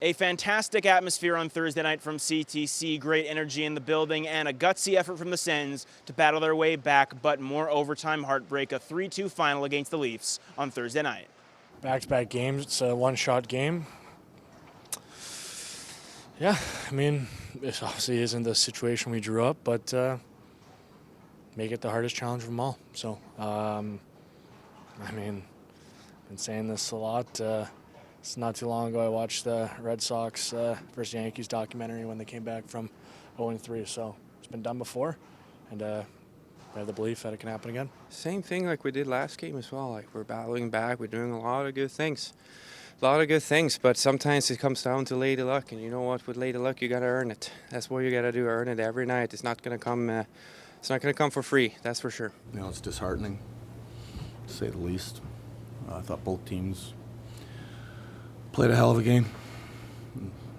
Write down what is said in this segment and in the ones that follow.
A fantastic atmosphere on Thursday night from CTC, great energy in the building, and a gutsy effort from the Sens to battle their way back, but more overtime heartbreak, a 3-2 final against the Leafs on Thursday night. Back-to-back games, it's a one-shot game. Yeah, I mean, this obviously isn't the situation we drew up, but make it the hardest challenge of them all. So, I mean, I've been saying this a lot. It's not too long ago I watched the Red Sox versus Yankees documentary when they came back from 0-3. So it's been done before, and I have the belief that it can happen again. Same thing like we did last game as well. Like we're battling back, we're doing a lot of good things. But sometimes it comes down to lady luck, and you know what? With lady luck, you gotta earn it. That's what you gotta do, earn it every night. It's not gonna come. It's not gonna come for free. That's for sure. You know, it's disheartening, to say the least. I thought both teams played a hell of a game.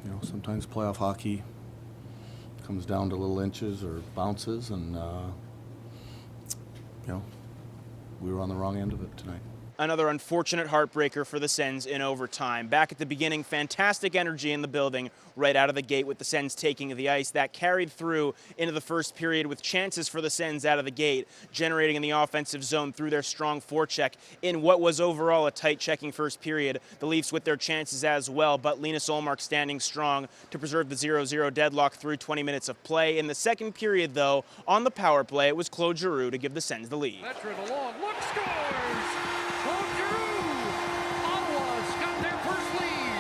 You know, sometimes playoff hockey comes down to little inches or bounces, and you know, we were on the wrong end of it tonight. Another unfortunate heartbreaker for the Sens in overtime. Back at the beginning, fantastic energy in the building right out of the gate with the Sens taking the ice. That carried through into the first period with chances for the Sens out of the gate, generating in the offensive zone through their strong forecheck in what was overall a tight checking first period. The Leafs with their chances as well, but Linus Ullmark standing strong to preserve the 0-0 deadlock through 20 minutes of play. In the second period, though, on the power play, it was Claude Giroux to give the Sens the lead. That's where the long look scores! Claude Giroux! Ottawa's got their first lead!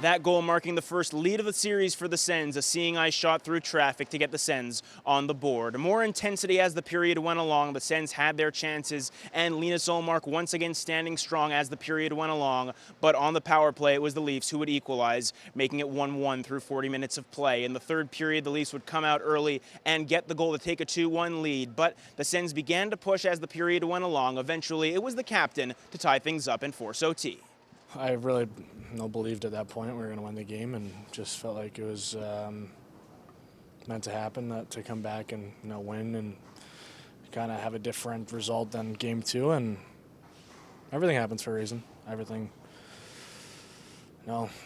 That goal marking the first lead of the series for the Sens, a seeing eye shot through traffic to get the Sens on the board. More intensity as the period went along. The Sens had their chances, and Linus Ullmark once again standing strong as the period went along. But on the power play, it was the Leafs who would equalize, making it 1-1 through 40 minutes of play. In the third period, the Leafs would come out early and get the goal to take a 2-1 lead. But the Sens began to push as the period went along. Eventually, it was the captain to tie things up and force OT. I really believed at that point we were going to win the game, and just felt like it was meant to happen, to come back and win and kind of have a different result than game two. And everything happens for a reason. Everything.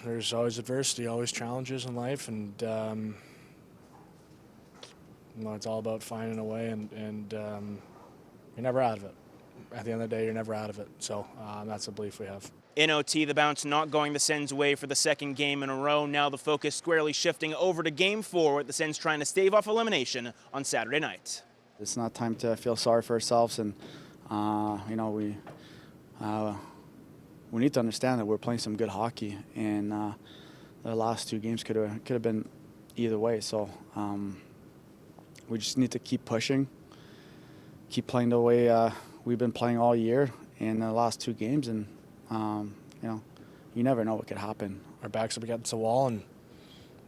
There's always adversity, always challenges in life, and it's all about finding a way, and you're never out of it. At the end of the day, you're never out of it. So that's a belief we have. In OT, the bounce not going the Sens' way for the second game in a row. Now the focus squarely shifting over to Game 4 with the Sens trying to stave off elimination on Saturday night. It's not time to feel sorry for ourselves, and we need to understand that we're playing some good hockey, and the last two games could have been either way. So we just need to keep pushing, keep playing the way we've been playing all year in the last two games, and you never know what could happen. Our backs up against the wall, and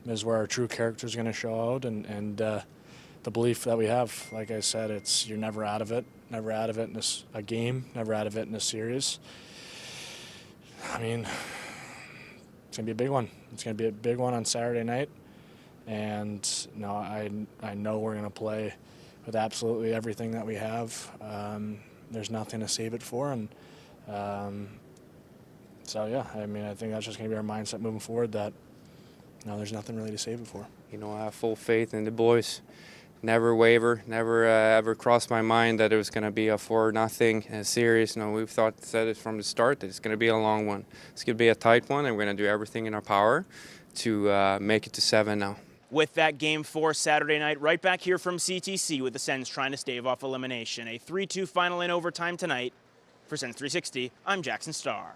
this is where our true character is going to show out, and the belief that we have. Like I said, it's you're never out of it in a game, never out of it in a series. I mean, it's going to be a big one. It's going to be a big one on Saturday night, and I know we're going to play with absolutely everything that we have. There's nothing to save it for, and so yeah, I think that's just going to be our mindset moving forward, that there's nothing really to save it for. I have full faith in the boys. Never waver, never ever crossed my mind that it was going to be a 4-0 series. We've said it from the start that it's going to be a long one. It's going to be a tight one, and we're going to do everything in our power to make it to 7 now. With that Game 4 Saturday night, right back here from CTC with the Sens trying to stave off elimination. A 3-2 final in overtime tonight. For Sens 360, I'm Jackson Starr.